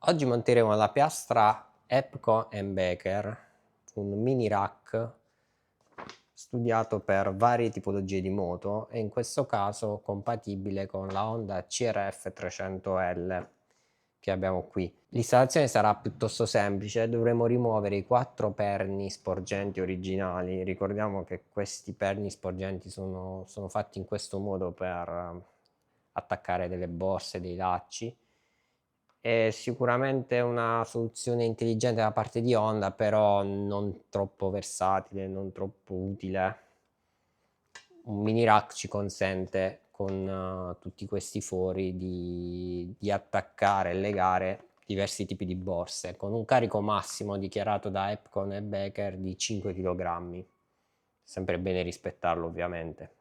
Oggi monteremo la piastra Epco Becker, un mini rack studiato per varie tipologie di moto e in questo caso compatibile con la Honda CRF 300L che abbiamo qui. L'installazione sarà piuttosto semplice, dovremo rimuovere i 4 perni sporgenti originali. Ricordiamo che questi perni sporgenti sono fatti in questo modo per attaccare delle borse, dei lacci. È sicuramente una soluzione intelligente da parte di Honda, però non troppo versatile, non troppo utile. Un mini rack ci consente con tutti questi fori di attaccare e legare diversi tipi di borse con un carico massimo dichiarato da Epcon e Becker di 5 kg. Sempre bene rispettarlo, ovviamente.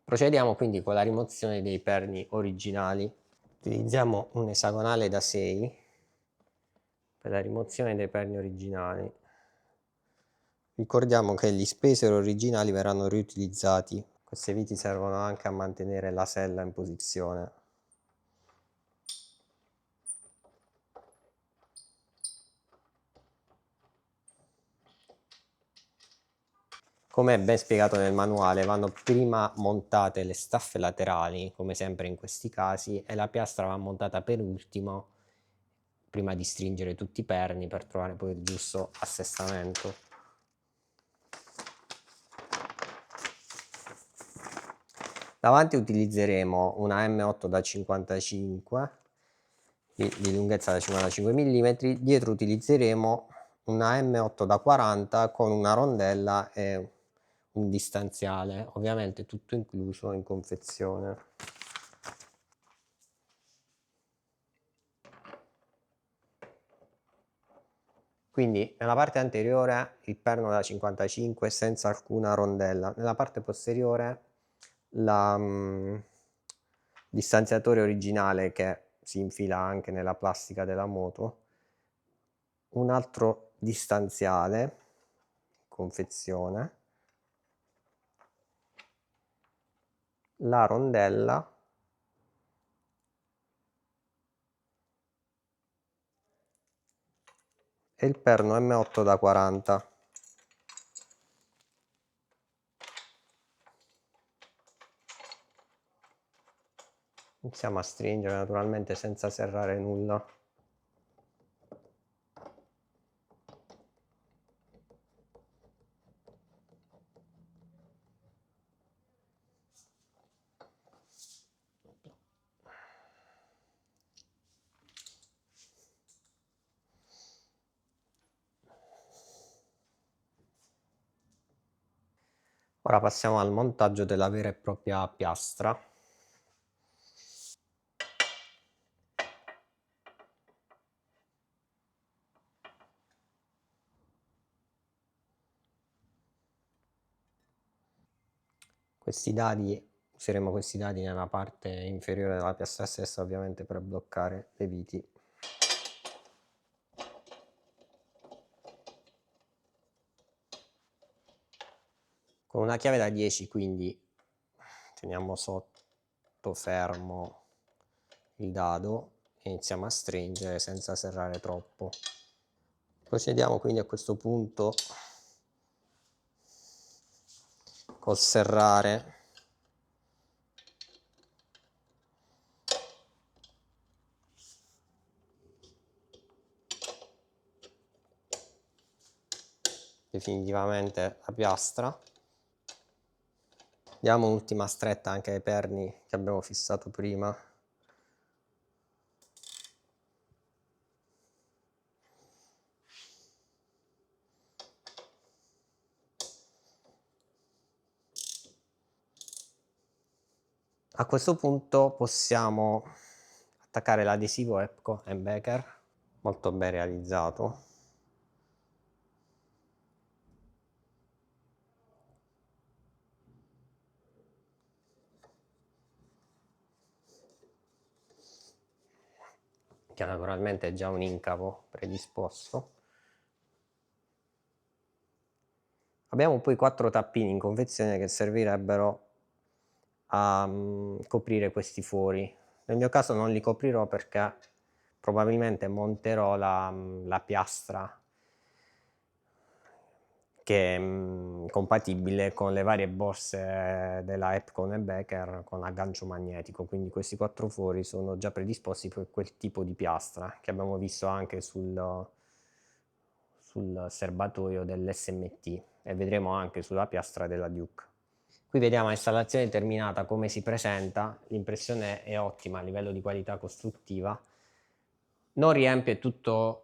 Procediamo quindi con la rimozione dei perni originali. Utilizziamo un esagonale da 6 per la rimozione dei perni originali. Ricordiamo che gli spacer originali verranno riutilizzati. Queste viti servono anche a mantenere la sella in posizione. Come è ben spiegato nel manuale, vanno prima montate le staffe laterali, come sempre in questi casi, e la piastra va montata per ultimo, prima di stringere tutti i perni per trovare poi il giusto assestamento. Davanti utilizzeremo una M8 da 55 di lunghezza da 55 mm, dietro utilizzeremo una M8 da 40 con una rondella e un distanziale, ovviamente tutto incluso in confezione. Quindi nella parte anteriore il perno da 55 senza alcuna rondella, nella parte posteriore il distanziatore originale che si infila anche nella plastica della moto, un altro distanziale confezione, la rondella e il perno M8 da 40. Iniziamo a stringere naturalmente senza serrare nulla. Ora passiamo al montaggio della vera e propria piastra. Useremo questi dadi nella parte inferiore della piastra stessa, ovviamente per bloccare le viti. Con una chiave da 10 quindi teniamo sotto fermo il dado e iniziamo a stringere senza serrare troppo. Procediamo quindi a questo punto col serrare definitivamente la piastra. Diamo un'ultima stretta anche ai perni che abbiamo fissato prima. A questo punto possiamo attaccare l'adesivo Epco Becker, molto ben realizzato. Che naturalmente è già un incavo predisposto. Abbiamo poi 4 tappini in confezione che servirebbero a coprire questi fori. Nel mio caso non li coprirò perché probabilmente monterò la piastra che è compatibile con le varie borse della Epcon e Becker con aggancio magnetico, quindi questi 4 fori sono già predisposti per quel tipo di piastra che abbiamo visto anche sul serbatoio dell'SMT e vedremo anche sulla piastra della Duke. Qui vediamo l'installazione terminata, come si presenta, l'impressione è ottima a livello di qualità costruttiva, non riempie tutta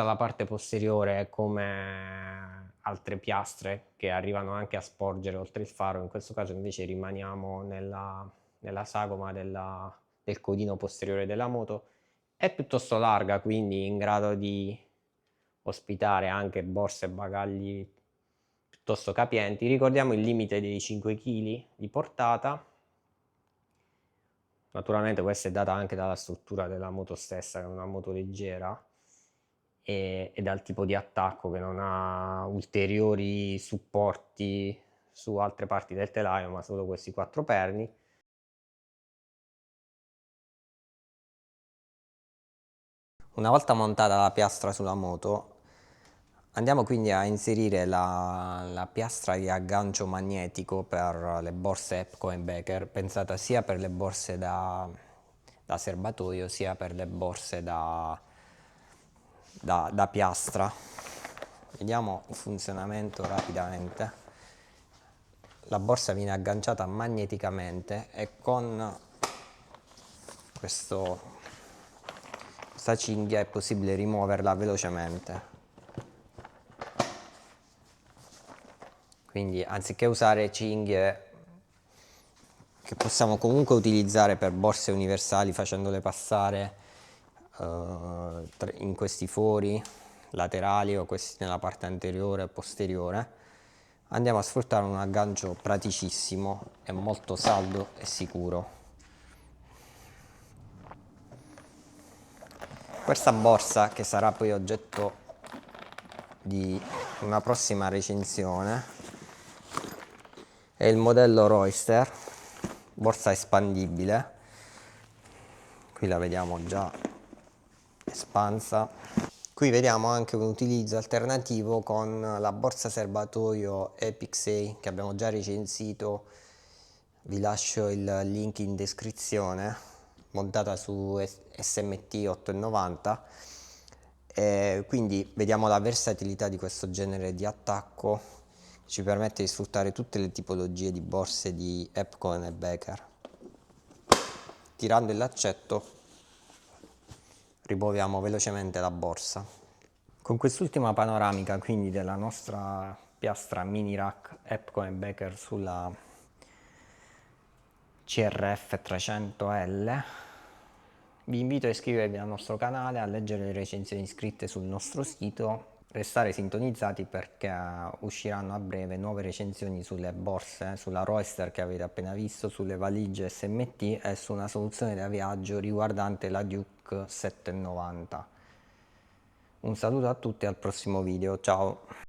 la parte posteriore come altre piastre che arrivano anche a sporgere oltre il faro, in questo caso invece rimaniamo nella sagoma del codino posteriore della moto. È piuttosto larga, quindi in grado di ospitare anche borse e bagagli piuttosto capienti. Ricordiamo il limite dei 5 kg di portata. Naturalmente questa è data anche dalla struttura della moto stessa, che è una moto leggera, e dal tipo di attacco che non ha ulteriori supporti su altre parti del telaio, ma solo questi 4 perni. Una volta montata la piastra sulla moto, andiamo quindi a inserire la piastra di aggancio magnetico per le borse Epco e Becker, pensata sia per le borse da serbatoio sia per le borse da piastra. Vediamo il funzionamento rapidamente. La borsa viene agganciata magneticamente e con questa cinghia è possibile rimuoverla velocemente. Quindi anziché usare cinghie che possiamo comunque utilizzare per borse universali facendole passare in questi fori laterali o questi nella parte anteriore e posteriore, andiamo a sfruttare un aggancio praticissimo e molto saldo e sicuro. Questa borsa, che sarà poi oggetto di una prossima recensione, è il modello Royster, borsa espandibile. Qui la vediamo già espansa. Qui vediamo anche un utilizzo alternativo con la borsa serbatoio Epixay che abbiamo già recensito. Vi lascio il link in descrizione, montata su SMT 890. Quindi vediamo la versatilità di questo genere di attacco, che ci permette di sfruttare tutte le tipologie di borse di Epcon e Becker. Tirando il laccetto rimuoviamo velocemente la borsa. Con quest'ultima panoramica quindi della nostra piastra mini rack Epcon e Becker sulla CRF 300L, vi invito a iscrivervi al nostro canale, a leggere le recensioni scritte sul nostro sito, restare sintonizzati perché usciranno a breve nuove recensioni sulle borse, sulla Royster che avete appena visto, sulle valigie SMT e su una soluzione da viaggio riguardante la Duke 790. Un saluto a tutti e al prossimo video, ciao!